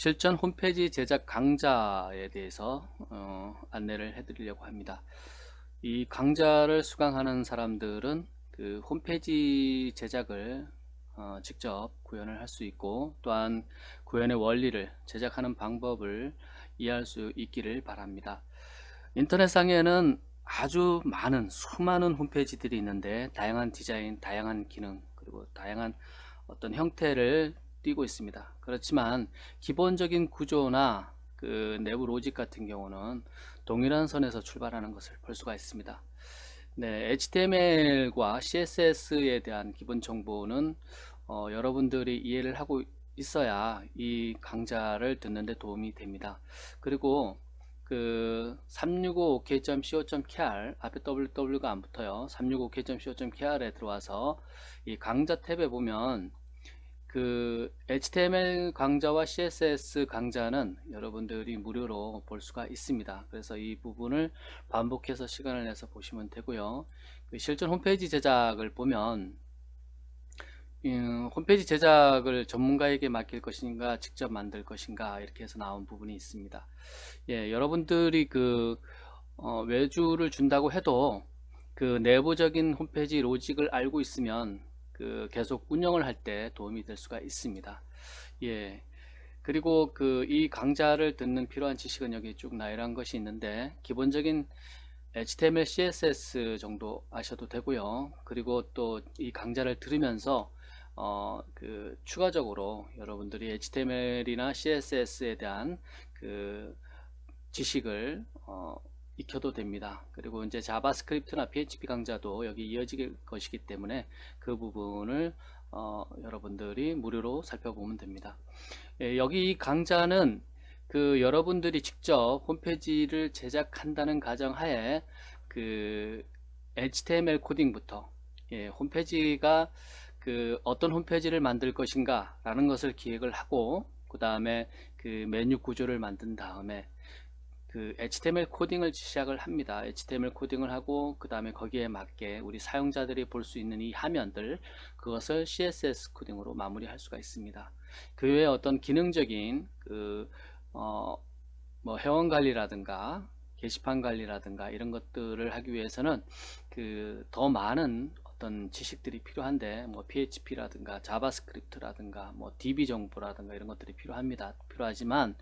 실전 홈페이지 제작 강좌에 대해서 안내를 해드리려고 합니다. 이 강좌를 수강하는 사람들은 그 홈페이지 제작을 직접 구현을 할 수 있고, 또한 구현의 원리를, 제작하는 방법을 이해할 수 있기를 바랍니다. 인터넷상에는 아주 많은 수많은 홈페이지들이 있는데, 다양한 디자인, 다양한 기능, 그리고 다양한 어떤 형태를 띄고 있습니다. 그렇지만 기본적인 구조나 그 내부 로직 같은 경우는 동일한 선에서 출발하는 것을 볼 수가 있습니다. 네, HTML과 CSS에 대한 기본 정보는 여러분들이 이해를 하고 있어야 이 강좌를 듣는 데 도움이 됩니다. 그리고 그 365ok.co.kr 앞에 www가 안 붙어요. 365ok.co.kr에 들어와서 이 강좌 탭에 보면 그 HTML 강좌와 CSS 강좌는 여러분들이 무료로 볼 수가 있습니다. 그래서 이 부분을 반복해서 시간을 내서 보시면 되고요. 그 실전 홈페이지 제작을 보면 홈페이지 제작을 전문가에게 맡길 것인가 직접 만들 것인가 이렇게 해서 나온 부분이 있습니다. 예, 여러분들이 그 외주를 준다고 해도 그 내부적인 홈페이지 로직을 알고 있으면 그 계속 운영을 할 때 도움이 될 수가 있습니다. 예. 그리고 그 이 강좌를 듣는 필요한 지식은 여기 쭉 나열한 것이 있는데, 기본적인 HTML, CSS 정도 아셔도 되고요. 그리고 또 이 강좌를 들으면서 그 추가적으로 여러분들이 HTML이나 CSS에 대한 그 지식을 익혀도 됩니다. 그리고 이제 자바스크립트나 PHP 강좌도 여기 이어질 것이기 때문에 그 부분을 여러분들이 무료로 살펴보면 됩니다. 예, 여기 이 강좌는 그 여러분들이 직접 홈페이지를 제작한다는 가정하에 그 HTML 코딩부터, 예, 홈페이지가 그 어떤 홈페이지를 만들 것인가 라는 것을 기획을 하고, 그 다음에 그 메뉴 구조를 만든 다음에 그 HTML 코딩을 시작을 합니다. HTML 코딩을 하고, 그 다음에 거기에 맞게 우리 사용자들이 볼 수 있는 이 화면들, 그것을 CSS 코딩으로 마무리할 수가 있습니다. 그 외에 어떤 기능적인 그 뭐 회원 관리라든가 게시판 관리라든가 이런 것들을 하기 위해서는 그 더 많은 어떤 지식들이 필요한데, 뭐 PHP라든가 자바스크립트라든가 뭐 DB 정보라든가 이런 것들이 필요하지만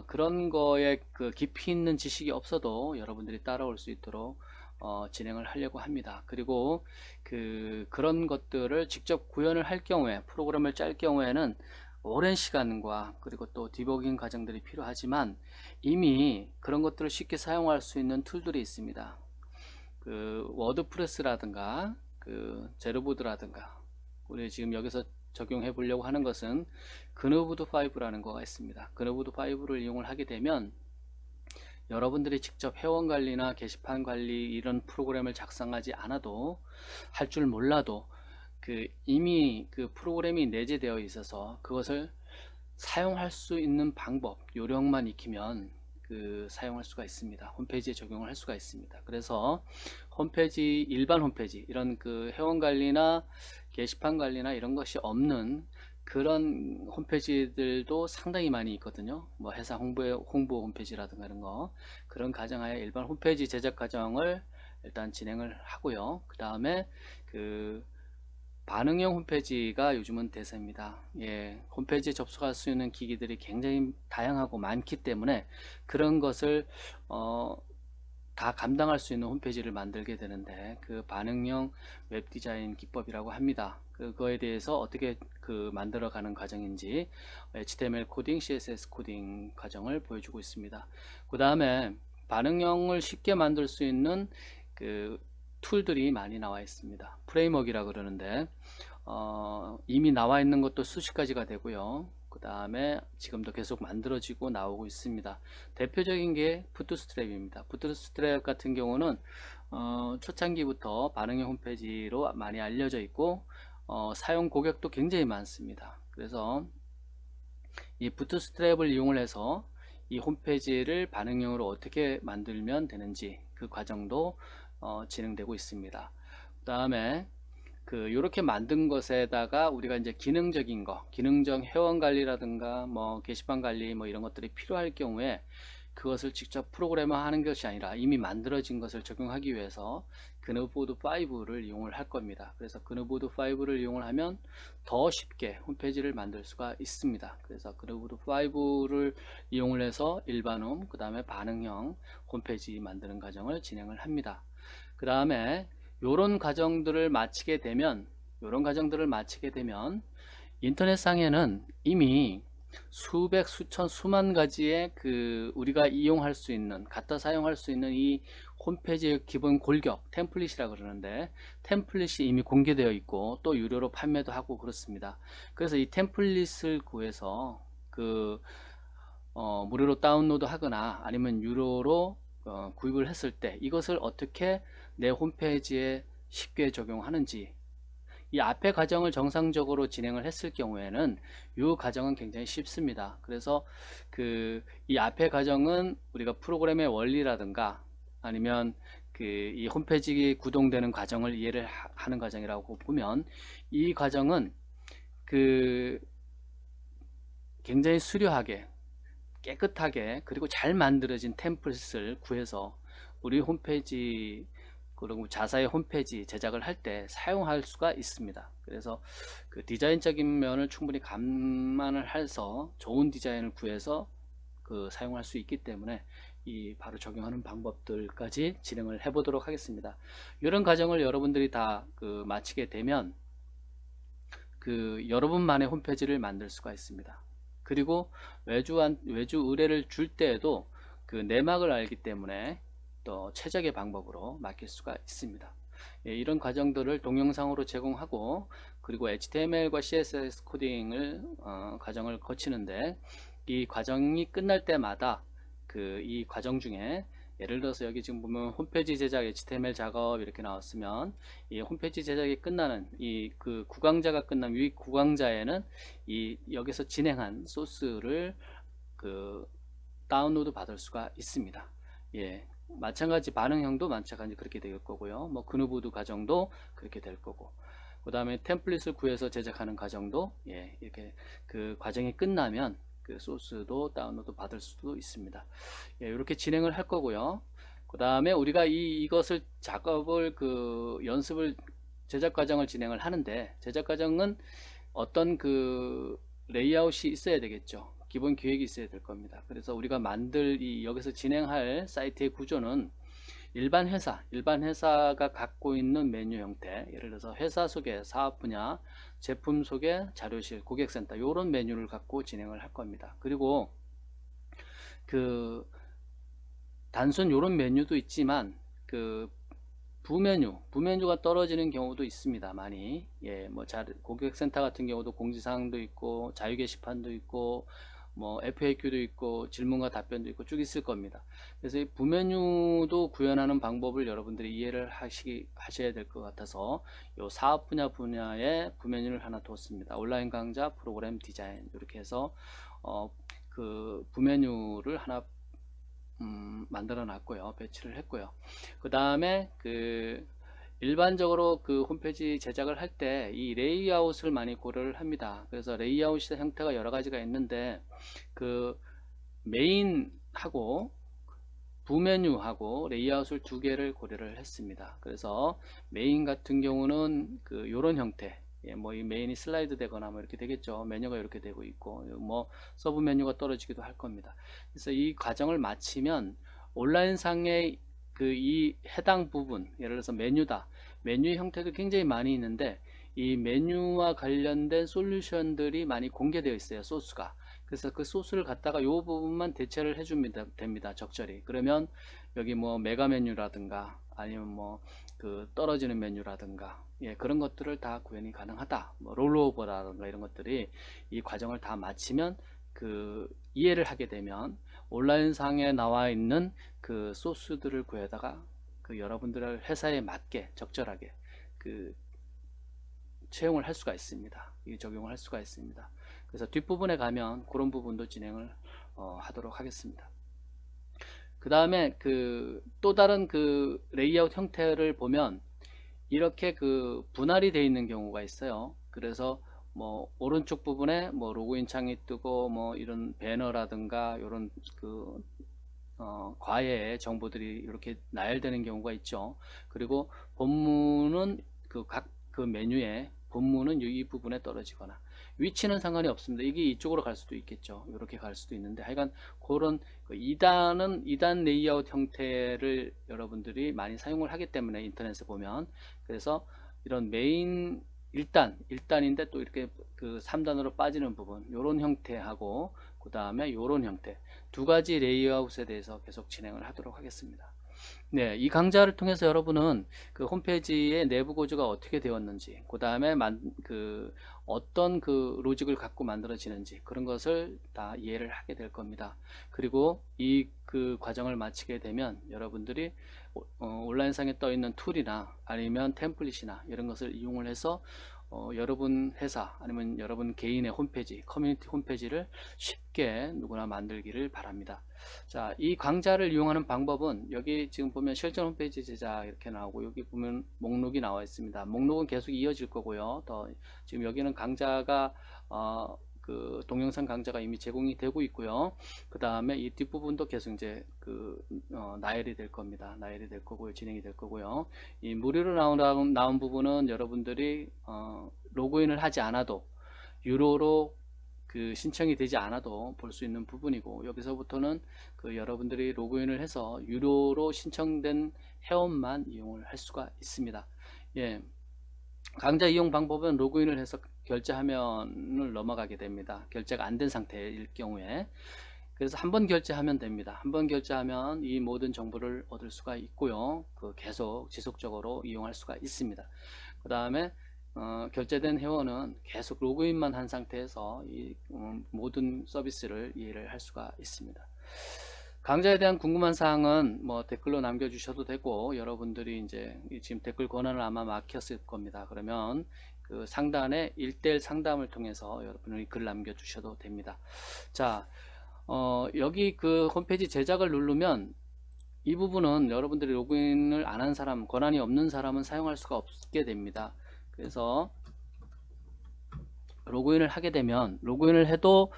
그런 거에 그 깊이 있는 지식이 없어도 여러분들이 따라올 수 있도록 진행을 하려고 합니다. 그리고 그런 것들을 직접 구현을 할 경우에, 프로그램을 짤 경우에는 오랜 시간과 그리고 또 디버깅 과정들이 필요하지만, 이미 그런 것들을 쉽게 사용할 수 있는 툴들이 있습니다. 그 워드프레스라든가 그 제로보드라든가, 우리 지금 여기서 적용해 보려고 하는 것은 그누보드 5라는 거가 있습니다. 그누보드 5를 이용을 하게 되면 여러분들이 직접 회원 관리나 게시판 관리 이런 프로그램을 작성하지 않아도, 할 줄 몰라도 이미 그 프로그램이 내재되어 있어서 그것을 사용할 수 있는 방법, 요령만 익히면 사용할 수가 있습니다. 홈페이지에 적용을 할 수가 있습니다. 그래서 홈페이지, 일반 홈페이지, 이런 그 회원 관리나 게시판 관리나 이런 것이 없는 그런 홈페이지들도 상당히 많이 있거든요. 뭐 회사 홍보 홈페이지라든가 이런 거, 그런 가정하에 일반 홈페이지 제작 과정을 일단 진행을 하고요. 그 다음에 그 반응형 홈페이지가 요즘은 대세입니다. 예, 홈페이지에 접속할 수 있는 기기들이 굉장히 다양하고 많기 때문에 그런 것을 다 감당할 수 있는 홈페이지를 만들게 되는데, 그 반응형 웹 디자인 기법이라고 합니다. 그거에 대해서 어떻게 만들어가는 과정인지 HTML 코딩, CSS 코딩 과정을 보여주고 있습니다. 그 다음에 반응형을 쉽게 만들 수 있는 그 툴들이 많이 나와 있습니다. 프레임워크이라 그러는데 이미 나와 있는 것도 수십 가지가 되고요. 그 다음에 지금도 계속 만들어지고 나오고 있습니다. 대표적인 게 부트스트랩입니다. 부트스트랩 같은 경우는 초창기부터 반응형 홈페이지로 많이 알려져 있고 사용 고객도 굉장히 많습니다. 그래서 이 부트스트랩을 이용을 해서 이 홈페이지를 반응형으로 어떻게 만들면 되는지 그 과정도 진행되고 있습니다. 그 다음에 요렇게 만든 것에다가 우리가 이제 기능적인 거, 기능적 회원 관리라든가 뭐 게시판 관리 뭐 이런 것들이 필요할 경우에 그것을 직접 프로그래머 하는 것이 아니라 이미 만들어진 것을 적용하기 위해서 그누보드 5를 이용을 할 겁니다. 그래서 그누보드 5를 이용을 하면 더 쉽게 홈페이지를 만들 수가 있습니다. 그래서 그누보드 5를 이용을 해서 일반홈, 그 다음에 반응형 홈페이지 만드는 과정을 진행을 합니다. 그 다음에 요런 과정들을 마치게 되면 인터넷상에는 이미 수백, 수천, 수만 가지의 우리가 이용할 수 있는, 갖다 사용할 수 있는 이 홈페이지의 기본 골격, 템플릿이라 그러는데, 템플릿이 이미 공개되어 있고, 또 유료로 판매도 하고 그렇습니다. 그래서 이 템플릿을 구해서, 무료로 다운로드 하거나, 아니면 유료로 구입을 했을 때, 이것을 어떻게 내 홈페이지에 쉽게 적용하는지, 이 앞에 과정을 정상적으로 진행을 했을 경우에는 이 과정은 굉장히 쉽습니다. 그래서 이 앞에 과정은 우리가 프로그램의 원리라든가 아니면 이 홈페이지 구동되는 과정을 이해를 하는 과정이라고 보면, 이 과정은 굉장히 수려하게 깨끗하게 그리고 잘 만들어진 템플릿을 구해서 우리 홈페이지, 그리고 자사의 홈페이지 제작을 할 때 사용할 수가 있습니다. 그래서 디자인적인 면을 충분히 감안을 해서 좋은 디자인을 구해서 사용할 수 있기 때문에 이 바로 적용하는 방법들까지 진행을 해 보도록 하겠습니다. 이런 과정을 여러분들이 다 마치게 되면 여러분만의 홈페이지를 만들 수가 있습니다. 그리고 외주 의뢰를 줄 때에도 내막을 알기 때문에 또 최적의 방법으로 맡길 수가 있습니다. 예, 이런 과정들을 동영상으로 제공하고, 그리고 HTML과 CSS 코딩을 과정을 거치는데, 이 과정이 끝날 때마다 이 과정 중에 예를 들어서 여기 지금 보면 홈페이지 제작 HTML 작업 이렇게 나왔으면, 이 홈페이지 제작이 끝나는 구강자가 끝나면 이 구강자에는 여기서 진행한 소스를 다운로드 받을 수가 있습니다. 예. 마찬가지 반응형도 마찬가지 그렇게 될 거고요. 뭐 그누보드 과정도 그렇게 될 거고, 그 다음에 템플릿을 구해서 제작하는 과정도 이렇게 과정이 끝나면 소스도 다운로드 받을 수도 있습니다. 이렇게 진행을 할 거고요. 그 다음에 우리가 이것을 작업을 연습을 제작 과정을 진행을 하는데, 제작 과정은 어떤 레이아웃이 있어야 되겠죠. 기본 기획이 있어야 될 겁니다. 그래서 우리가 여기서 진행할 사이트의 구조는 일반 회사가 갖고 있는 메뉴 형태, 예를 들어서 회사 소개, 사업 분야, 제품 소개, 자료실, 고객센터, 이런 메뉴를 갖고 진행을 할 겁니다. 그리고 단순 이런 메뉴도 있지만 부메뉴가 떨어지는 경우도 있습니다. 많이. 뭐 고객센터 같은 경우도 공지사항도 있고 자유 게시판도 있고 뭐 FAQ도 있고 질문과 답변도 있고 쭉 있을 겁니다. 그래서 이 부메뉴도 구현하는 방법을 여러분들이 이해를 하셔야 될 것 같아서 요 사업 분야에 부메뉴를 하나 뒀습니다. 온라인 강좌, 프로그램 디자인, 이렇게 해서 부메뉴를 하나 만들어 놨고요. 배치를 했고요. 그 다음에 일반적으로 홈페이지 제작을 할 때 이 레이아웃을 많이 고려를 합니다. 그래서 레이아웃 형태가 여러 가지가 있는데, 메인하고 부메뉴하고 레이아웃을 두 개를 고려를 했습니다. 그래서 메인 같은 경우는 요런 형태, 뭐 이 메인이 슬라이드 되거나 뭐 이렇게 되겠죠. 메뉴가 이렇게 되고 있고, 뭐 서브 메뉴가 떨어지기도 할 겁니다. 그래서 이 과정을 마치면 온라인상의 이 해당 부분, 예를 들어서 메뉴의 형태도 굉장히 많이 있는데, 이 메뉴와 관련된 솔루션들이 많이 공개되어 있어요. 소스가. 그래서 그 소스를 갖다가 이 부분만 대체를 해줍니다. 됩니다. 적절히. 그러면 여기 뭐 메가 메뉴라든가 아니면 뭐 떨어지는 메뉴라든가, 그런 것들을 다 구현이 가능하다. 뭐 롤오버라든가 이런 것들이 이 과정을 다 마치면 이해를 하게 되면 온라인상에 나와 있는 소스들을 구해다가 여러분들의 회사에 맞게 적절하게 채용을 할 수가 있습니다. 적용을 할 수가 있습니다. 그래서 뒷부분에 가면 그런 부분도 진행을 하도록 하겠습니다. 그 다음에 또 다른 레이아웃 형태를 보면, 이렇게 그 분할이 되어 있는 경우가 있어요. 그래서 뭐 오른쪽 부분에 뭐 로그인 창이 뜨고 뭐 이런 배너라든가 이런 그 과외의 정보들이 이렇게 나열되는 경우가 있죠. 그리고 본문은 그 각 그 메뉴에 본문은 이 부분에 떨어지거나, 위치는 상관이 없습니다. 이게 이쪽으로 갈 수도 있겠죠. 이렇게 갈 수도 있는데, 하여간 그런 그 2단 레이아웃 형태를 여러분들이 많이 사용을 하기 때문에 인터넷에 보면, 그래서 이런 메인 1단인데 또 이렇게 그 3단으로 빠지는 부분, 요런 형태하고 그 다음에 요런 형태 두 가지 레이아웃에 대해서 계속 진행을 하도록 하겠습니다. 네, 이 강좌를 통해서 여러분은 그 홈페이지의 내부 구조가 어떻게 되었는지, 그 다음에 어떤 그 로직을 갖고 만들어지는지, 그런 것을 다 이해를 하게 될 겁니다. 그리고 이 그 과정을 마치게 되면 여러분들이 온라인상에 떠 있는 툴이나 아니면 템플릿이나 이런 것을 이용을 해서 여러분 회사 아니면 여러분 개인의 홈페이지, 커뮤니티 홈페이지를 쉽게 누구나 만들기를 바랍니다. 자, 이 강좌를 이용하는 방법은 여기 지금 보면 실전 홈페이지 제작 이렇게 나오고, 여기 보면 목록이 나와 있습니다. 목록은 계속 이어질 거고요. 지금 여기는 강좌가 그 동영상 강좌가 이미 제공이 되고 있고요. 그 다음에 이 뒷부분도 계속 이제 나열이 될 겁니다. 나열이 될 거고요. 진행이 될 거고요. 이 무료로 나온 부분은 여러분들이 로그인을 하지 않아도, 유료로 그 신청이 되지 않아도 볼 수 있는 부분이고, 여기서부터는 그 여러분들이 로그인을 해서 유료로 신청된 회원만 이용을 할 수가 있습니다. 예. 강좌 이용 방법은 로그인을 해서 결제 화면을 넘어가게 됩니다. 결제가 안 된 상태일 경우에. 그래서 한번 결제하면 됩니다. 한번 결제하면 이 모든 정보를 얻을 수가 있고요. 계속 지속적으로 이용할 수가 있습니다. 그 다음에 결제된 회원은 계속 로그인만 한 상태에서 이 모든 서비스를 이해를 할 수가 있습니다. 강좌에 대한 궁금한 사항은 뭐 댓글로 남겨주셔도 되고, 여러분들이 이제 지금 댓글 권한을 아마 막혔을 겁니다. 그러면 그 상단에 1:1 상담을 통해서 여러분이 글 남겨주셔도 됩니다. 자, 여기 그 홈페이지 제작을 누르면 이 부분은 여러분들이 로그인을 안 한 사람, 권한이 없는 사람은 사용할 수가 없게 됩니다. 그래서 로그인을 하게 되면, 로그인을 해도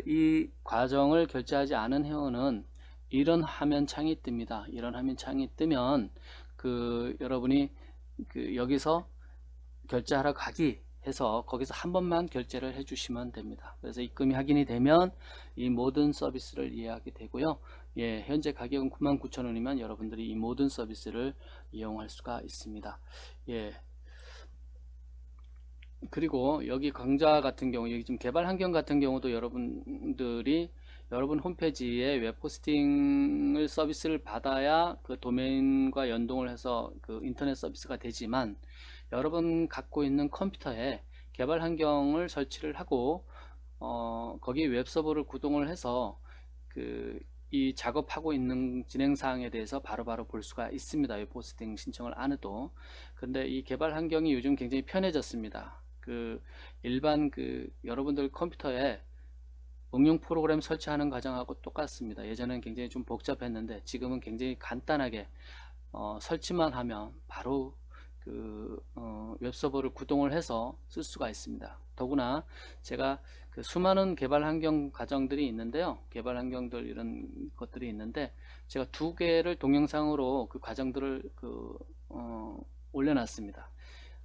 이 과정을 결제하지 않은 회원은 이런 화면 창이 뜹니다. 이런 화면 창이 뜨면 여러분이 여기서 결제하러 가기 해서 거기서 한 번만 결제를 해 주시면 됩니다. 그래서 입금이 확인이 되면 이 모든 서비스를 이해하게 되고요. 예, 현재 가격은 99,000원이면 여러분들이 이 모든 서비스를 이용할 수가 있습니다. 예. 그리고 여기 강좌 같은 경우, 여기 지금 개발 환경 같은 경우도 여러분들이 여러분 홈페이지에 웹 호스팅을 서비스를 받아야 그 도메인과 연동을 해서 그 인터넷 서비스가 되지만, 여러분 갖고 있는 컴퓨터에 개발 환경을 설치를 하고 거기에 웹 서버를 구동을 해서 이 작업하고 있는 진행 사항에 대해서 바로바로 볼 수가 있습니다. 웹 호스팅 신청을 안 해도. 그런데 이 개발 환경이 요즘 굉장히 편해졌습니다. 일반 여러분들 컴퓨터에 응용 프로그램 설치하는 과정하고 똑같습니다. 예전에는 굉장히 좀 복잡했는데 지금은 굉장히 간단하게 설치만 하면 바로 웹서버를 구동을 해서 쓸 수가 있습니다. 더구나 제가 수많은 개발 환경 과정들이 있는데요. 개발 환경들 이런 것들이 있는데, 제가 2개를 동영상으로 그 과정들을 올려놨습니다.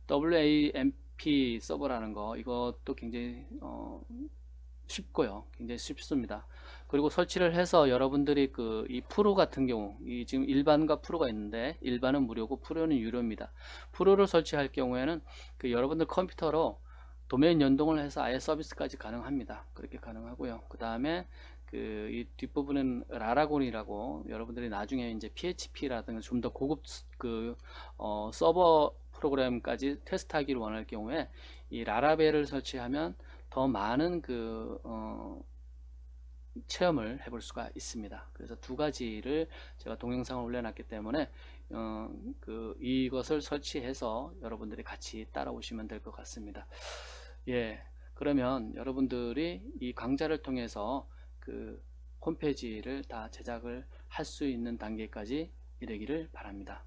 WAMP 서버라는 거, 이것도 굉장히 쉽고요. 굉장히 쉽습니다. 그리고 설치를 해서 여러분들이 이 프로 같은 경우, 지금 일반과 프로가 있는데, 일반은 무료고 프로는 유료입니다. 프로를 설치할 경우에는 여러분들 컴퓨터로 도메인 연동을 해서 아예 서비스까지 가능합니다. 그렇게 가능하고요. 그 다음에 이 뒷부분은 라라곤이라고, 여러분들이 나중에 이제 PHP라든가 좀 더 고급 서버 프로그램까지 테스트하기를 원할 경우에 이 라라벨을 설치하면 더 많은 체험을 해볼 수가 있습니다. 그래서 2가지를 제가 동영상을 올려놨기 때문에 이것을 설치해서 여러분들이 같이 따라오시면 될 것 같습니다. 예, 그러면 여러분들이 이 강좌를 통해서 홈페이지를 다 제작을 할 수 있는 단계까지 이르기를 바랍니다.